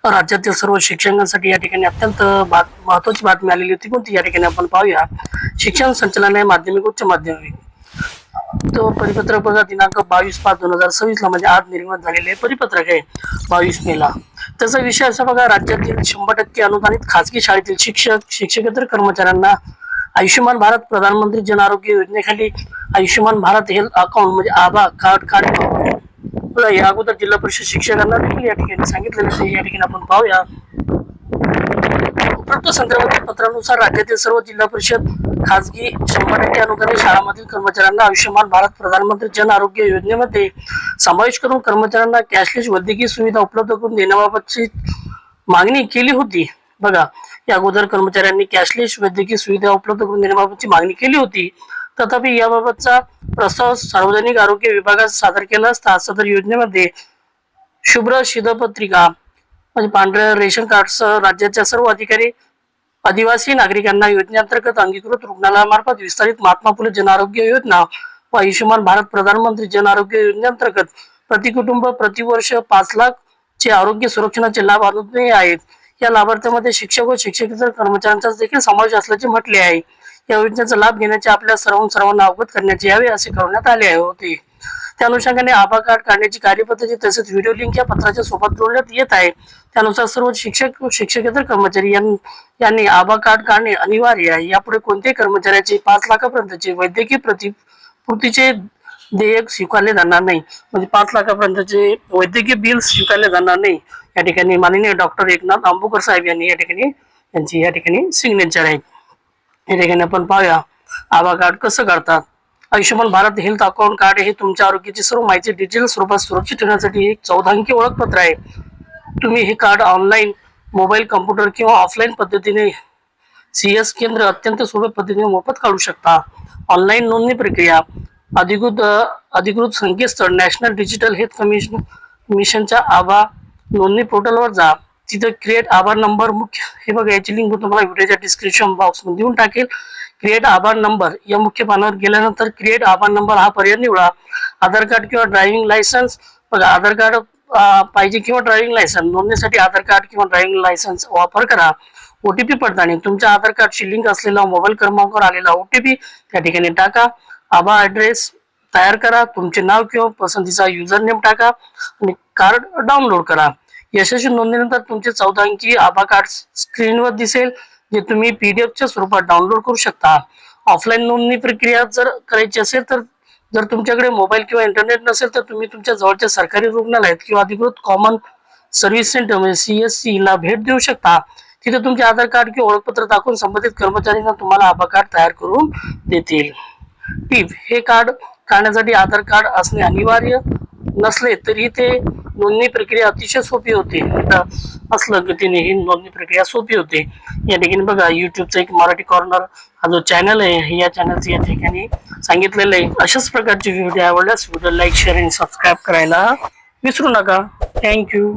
राज्यातील सर्व शिक्षकांसाठी या ठिकाणी अत्यंत महत्वाची बातमी आलेली होती. कोणती या ठिकाणी आपण पाहूया. शिक्षण संचालनालय माध्यमिक उच्च माध्यमिक तो परिपत्रक बघा, दिनांक 22/5/2026 ला म्हणजे आज निर्गमित झालेले परिपत्रक आहे 22 मे ला. त्याचा विषय असा बघा, राज्यातील 100% अनुदानित खासगी शाळेतील शिक्षक शिक्षकेतर कर्मचाऱ्यांना आयुष्यमान भारत प्रधानमंत्री जन आरोग्य योजनेखाली आयुष्यमान भारत हेल्थ अकाउंट म्हणजे आभा कार्ड काढणे. या अगोदर जिल्हा परिषद शिक्षकांना देखील या ठिकाणी सांगितलेलं आहे. या ठिकाणी आपण पाहूया. उपरोक्त संदर्भातील पत्रानुसार राज्यातील सर्व जिल्हा परिषद खासगी 100% अनुदानित शाळांमधील कर्मचाऱ्यांना आयुष्यमान भारत प्रधानमंत्री जन आरोग्य योजनेमध्ये समावेश करून कर्मचाऱ्यांना कॅशलेस वैद्यकीय सुविधा उपलब्ध करून देण्याबाबतची मागणी केली होती. बघा, या अगोदर कर्मचाऱ्यांनी कॅशलेस वैद्यकीय सुविधा उपलब्ध करून देण्याबाबतची मागणी केली होती. तथापि याबाबतचा प्रस्ताव सार्वजनिक आरोग्य विभागात सादर केला असता सदर योजनेमध्ये शुभ्र शिधापत्रिका म्हणजे पांढऱ्या रेशन कार्डसह राज्याच्या सर्व अधिकारी आदिवासी नागरिकांना योजनेअंतर्गत अंगीकृत रुग्णालयामार्फत विस्तारित महात्मा फुले जन आरोग्य योजना व आयुष्यमान भारत प्रधानमंत्री जन आरोग्य योजनेअंतर्गत प्रति कुटुंब प्रतिवर्ष 5 लाख चे आरोग्य सुरक्षणाचे लाभ अनुज्ञेय आहेत. या लाभार्थ्यांमध्ये शिक्षक व शिक्षकेतर कर्मचाऱ्यांचा देखील समावेश असल्याचे म्हटले आहे. या योजनेचा लाभ घेण्याचे आपल्या सर्वांना अवगत करण्यात यावे असे कळवण्यात आले होते. त्या अनुषंगाने आभा कार्ड काढण्याची कार्यपद्धती तसेच व्हिडिओ लिंक या पत्राच्या सोबत जोडण्यात येत आहे. त्यानुसार सर्व शिक्षक व शिक्षकेतर कर्मचारी यांनी आभा कार्ड काढणे अनिवार्य आहे. यापुढे कोणत्याही कर्मचाऱ्याचे 5 लाखापर्यंतचे वैद्यकीय प्रतिपूर्तीचे देयक स्वीकारले जाणार नाही. म्हणजे 5 लाखापर्यंतचे वैद्यकीय बिल स्वीकारले जाणार नाही. या ठिकाणी माननीय डॉक्टर एकनाथ आंबुकर साहेब यांनी या ठिकाणी सिग्नेचर आहे. या ठिकाणी आपण पाहूया आभा कार्ड कसं काढतात. Ayushman Bharat health account card हे तुमच्या आरोग्याची सर्व माहिती डिजिटल स्वरूपात सुरक्षित ठेवण्यासाठी एक 14 अंकी ओळखपत्र आहे. तुम्ही हे कार्ड ऑनलाईन, मोबाईल, कॉम्प्युटर किंवा ऑफलाईन पद्धतीने CS केंद्र अत्यंत सोप्या पद्धतीने मोफत काढू शकता. ऑनलाईन नोंदणी प्रक्रिया अधिकृत संकेतस्थळ नॅशनल डिजिटल हेल्थ मिशनच्या आभा नोंदणी पोर्टलवर जा. तिथे क्रिएट आभार नंबर मुख्य हे बघा, याची लिंक तुम्हाला व्हिडिओच्या डिस्क्रिप्शन बॉक्स मध्ये देऊन टाकेल. क्रिएट आभार नंबर या मुख्य पानावर गेल्यानंतर क्रिएट आभार नंबर हा पर्याय निवडा. आधार कार्ड किंवा ड्रायव्हिंग लायसन्स बघा, आधार कार्ड पाहिजे किंवा ड्रायव्हिंग लायसन्स नोंदणीसाठी आधार कार्ड किंवा ड्रायव्हिंग लायसन्स वापर करा. OTP पडताळणी तुमच्या आधार कार्डशी लिंक असलेला मोबाईल क्रमांकावर आलेला OTP त्या ठिकाणी टाका. आभा ॲड्रेस तयार करा. तुमचे नाव किंवा पसंतीचा युजर नेम टाका आणि कार्ड डाउनलोड करा. यशस्वी नोंदणीनंतर तुमचे 14 अंकी आभा कार्ड स्क्रीनवर दिसेल, जे तुम्ही PDF च्या स्वरूपात डाउनलोड करू शकता. ऑफलाईन नोंदणी प्रक्रिया जर करायची असेल तर जर तुमच्याकडे मोबाईल किंवा इंटरनेट नसेल तर तुम्ही तुमच्या जवळच्या सरकारी रुग्णालयात किंवा अधिकृत कॉमन सर्व्हिस सेंटर म्हणजे CSC ला भेट देऊ शकता. तिथे तुमचे आधार कार्ड किंवा ओळखपत्र दाखवून संबंधित कर्मचाऱ्यांना तुम्हाला आभा कार्ड तयार करून देतील. टिप: हे कार्ड काढण्यासाठी आधार कार्ड असणे अनिवार्य नसले तरी ते नोंदणी प्रक्रिया अतिशय सोपी होते. असलं की ही नोंदणी प्रक्रिया सोपी होते. या ठिकाणी बघा, युट्यूबचा एक मराठी कॉर्नर हा जो चॅनल आहे या चॅनलचं या ठिकाणी सांगितलेलं आहे. अशाच प्रकारचे व्हिडिओ आवडल्यास व्हिडिओ लाईक, शेअर आणि सबस्क्राईब करायला विसरू नका. थँक्यू.